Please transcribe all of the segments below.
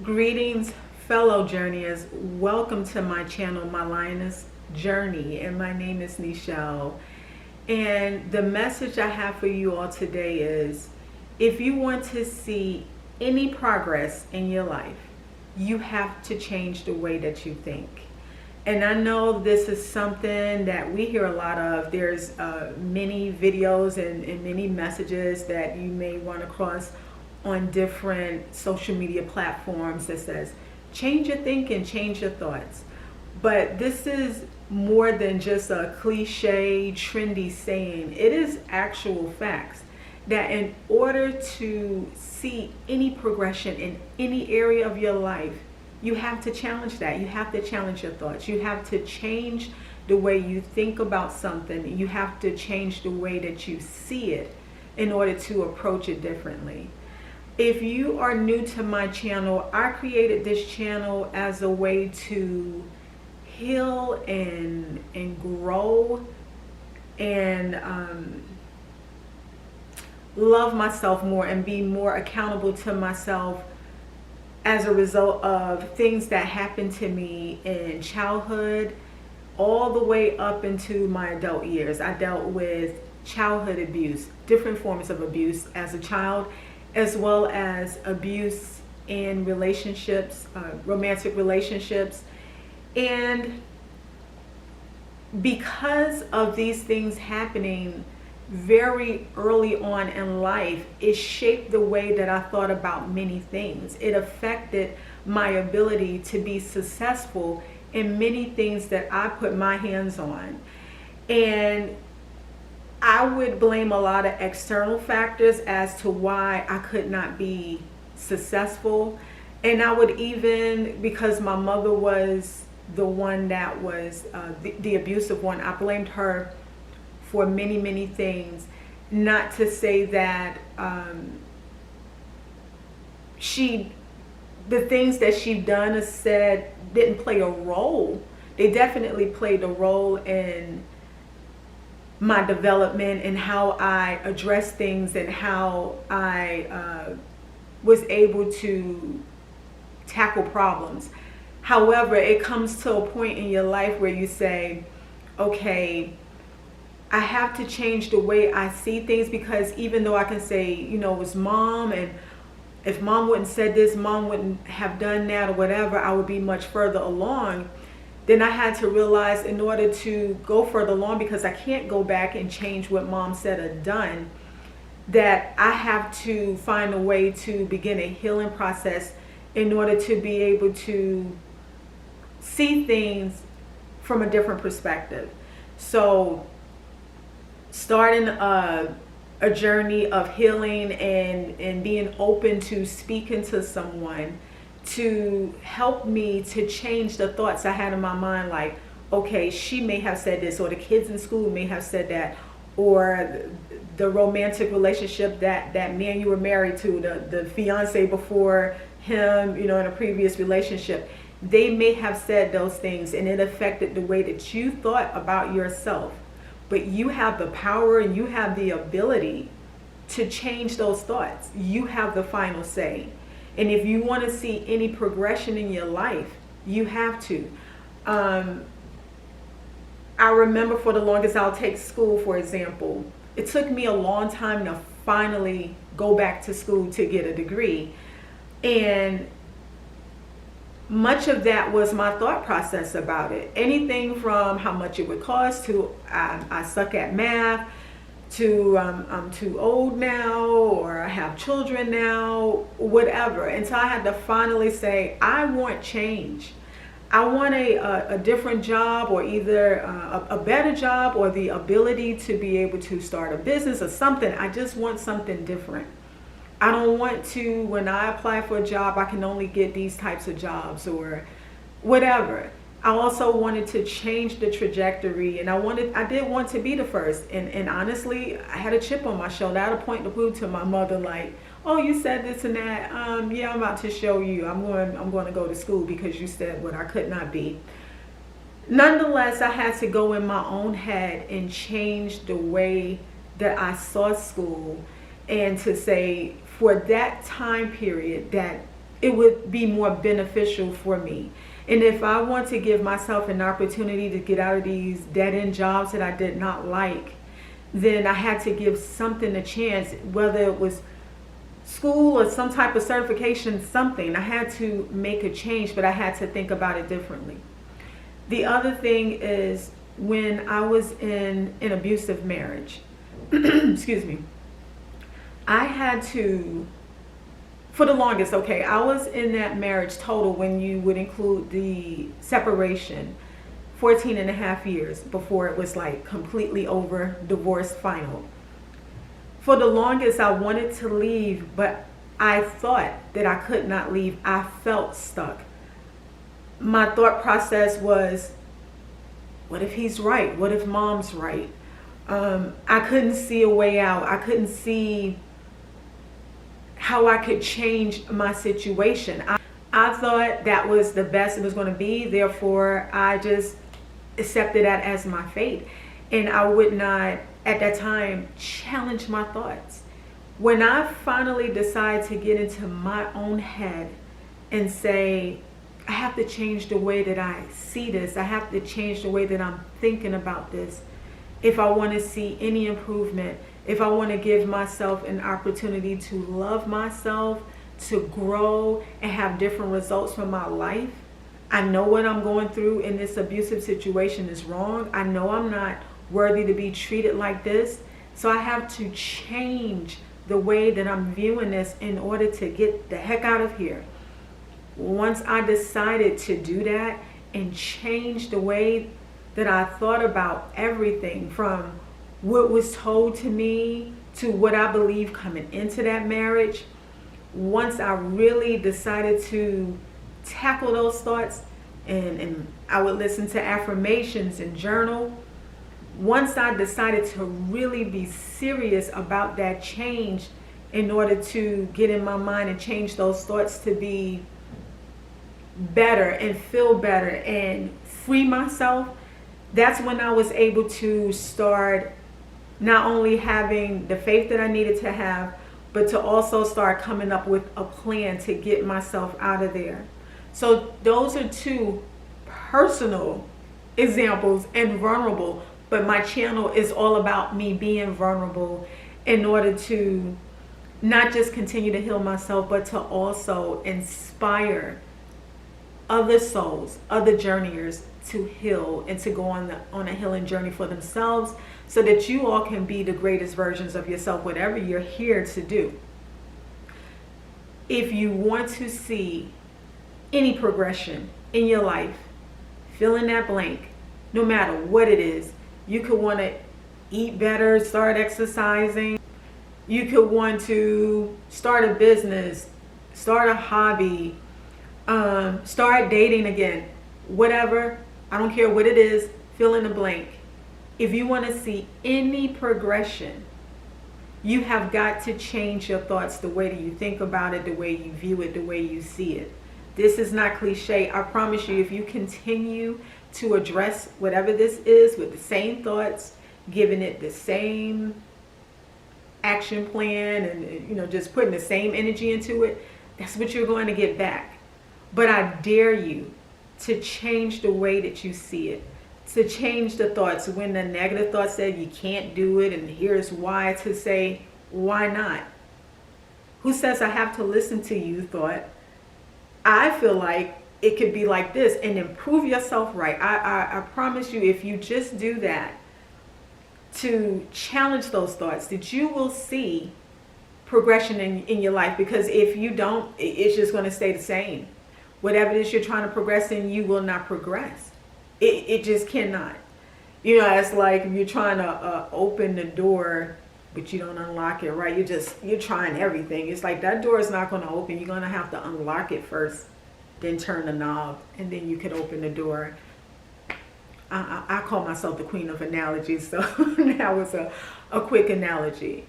Greetings, fellow journeyers. Welcome to my channel, my Lioness Journey, and my name is Nichelle. And the message I have for you all today is, if you want to see any progress in your life, you have to change the way that you think. And I know this is something that we hear a lot of. There's many videos and many messages that you may run across on different social media platforms that says, change your thinking, change your thoughts. But this is more than just a cliche, trendy saying. It is actual facts that in order to see any progression in any area of your life, you have to challenge that. You have to challenge your thoughts. You have to change the way you think about something. You have to change the way that you see it in order to approach it differently. If you are new to my channel, I created this channel as a way to heal and grow and love myself more and be more accountable to myself as a result of things that happened to me in childhood all the way up into my adult years. I dealt with childhood abuse, different forms of abuse as a child, as well as abuse in relationships, romantic relationships. And because of these things happening very early on in life, it shaped the way that I thought about many things. It affected my ability to be successful in many things that I put my hands on. And I would blame a lot of external factors as to why I could not be successful. And I would even, because my mother was the one that was the abusive one, I blamed her for many things. Not to say that the things that she done or said didn't play a role. They definitely played a role in my development and how I address things and how I was able to tackle problems. However, it comes to a point in your life where you say, okay, I have to change the way I see things, because even though I can say, you know, it was mom, and if mom wouldn't said this, mom wouldn't have done that or whatever, I would be much further along. Then I had to realize, in order to go further along, because I can't go back and change what mom said or done, that I have to find a way to begin a healing process in order to be able to see things from a different perspective. So starting a journey of healing and being open to speaking to someone to help me to change the thoughts I had in my mind, like, okay, she may have said this, or the kids in school may have said that, or the romantic relationship that man you were married to, the fiance before him, you know, in a previous relationship, they may have said those things and it affected the way that you thought about yourself. But you have the power and you have the ability to change those thoughts. You have the final say. And if you want to see any progression in your life, you have to. I remember for the longest, I'll take school, for example. It took me a long time to finally go back to school to get a degree. And much of that was my thought process about it. Anything from how much it would cost to I suck at math, to I'm too old now, or I have children now, whatever. And so I had to finally say, I want change. I want a different job, or either a better job, or the ability to be able to start a business or something. I just want something different. I don't want to, when I apply for a job, I can only get these types of jobs or whatever. I also wanted to change the trajectory, and I did want to be the first. And honestly, I had a chip on my shoulder. I had a point to prove to my mother, like, oh, you said this and that. Yeah, I'm about to show you. I'm going to go to school because you said what I could not be. Nonetheless, I had to go in my own head and change the way that I saw school, and to say, for that time period that it would be more beneficial for me. And if I want to give myself an opportunity to get out of these dead-end jobs that I did not like, then I had to give something a chance, whether it was school or some type of certification, something. I had to make a change, but I had to think about it differently. The other thing is, when I was in an abusive marriage, excuse me, I had to, for the longest, okay, I was in that marriage total, when you would include the separation, 14 and a half years before it was like completely over, divorce final. For the longest, I wanted to leave, but I thought that I could not leave. I felt stuck. My thought process was, what if he's right? What if mom's right? I couldn't see a way out. I couldn't see how I could change my situation. I thought that was the best it was going to be. Therefore, I just accepted that as my fate. And I would not, at that time, challenge my thoughts. When I finally decided to get into my own head and say, I have to change the way that I see this. I have to change the way that I'm thinking about this. If I want to see any improvement, if I want to give myself an opportunity to love myself, to grow and have different results from my life. I know what I'm going through in this abusive situation is wrong. I know I'm not worthy to be treated like this. So I have to change the way that I'm viewing this in order to get the heck out of here. Once I decided to do that and change the way that I thought about everything, from what was told to me to what I believe coming into that marriage, once I really decided to tackle those thoughts, and I would listen to affirmations and journal, once I decided to really be serious about that change in order to get in my mind and change those thoughts to be better and feel better and free myself, that's when I was able to start not only having the faith that I needed to have, but to also start coming up with a plan to get myself out of there. So those are two personal examples and vulnerable, but my channel is all about me being vulnerable in order to not just continue to heal myself, but to also inspire other souls, other journeyers to heal and to go on a healing journey for themselves, so that you all can be the greatest versions of yourself, whatever you're here to do. If you want to see any progression in your life, fill in that blank, no matter what it is. You could want to eat better, start exercising. You could want to start a business, start a hobby, start dating again, whatever. I don't care what it is, fill in the blank. If you want to see any progression, you have got to change your thoughts, the way that you think about it, the way you view it, the way you see it. This is not cliche. I promise you, if you continue to address whatever this is with the same thoughts, giving it the same action plan, and just putting the same energy into it, that's what you're going to get back. But I dare you to change the way that you see it, to change the thoughts. When the negative thoughts said you can't do it and here's why, to say, why not? Who says I have to listen to you thought? I feel like it could be like this, and improve yourself right. I promise you, if you just do that, to challenge those thoughts, that you will see progression in your life. Because if you don't, it's just going to stay the same. Whatever it is you're trying to progress in, you will not progress. It just cannot. It's like you're trying to open the door, but you don't unlock it, right? You're trying everything. It's like that door is not going to open. You're going to have to unlock it first, then turn the knob, and then you could open the door. I call myself the queen of analogies, so that was a quick analogy.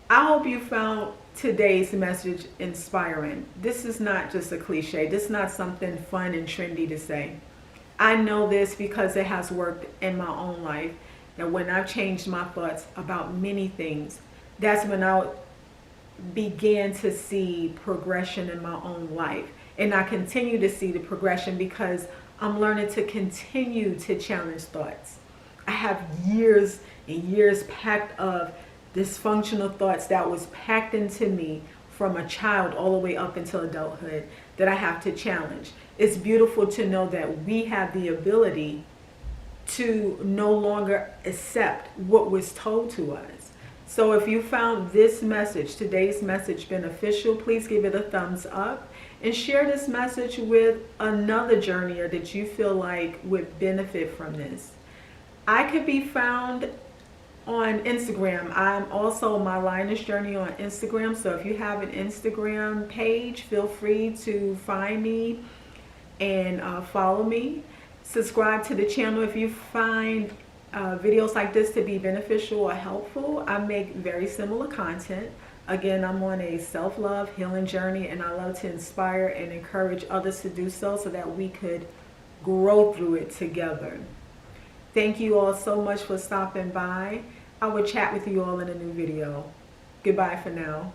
I hope you found today's message inspiring. This is not just a cliche. This is not something fun and trendy to say. I know this because it has worked in my own life. And when I've changed my thoughts about many things, that's when I began to see progression in my own life. And I continue to see the progression because I'm learning to continue to challenge thoughts. I have years and years packed of dysfunctional thoughts that was packed into me from a child all the way up until adulthood that I have to challenge. It's beautiful to know that we have the ability to no longer accept what was told to us. So if you found this message, today's message, beneficial, please give it a thumbs up and share this message with another journeyer that you feel like would benefit from this. I could be found on Instagram. I'm also my Lioness Journey on Instagram. So if you have an Instagram page, feel free to find me and follow me. Subscribe to the channel if you find videos like this to be beneficial or helpful. I make very similar content. Again, I'm on a self-love healing journey, and I love to inspire and encourage others to do so that we could grow through it together. Thank you all so much for stopping by. I will chat with you all in a new video. Goodbye for now.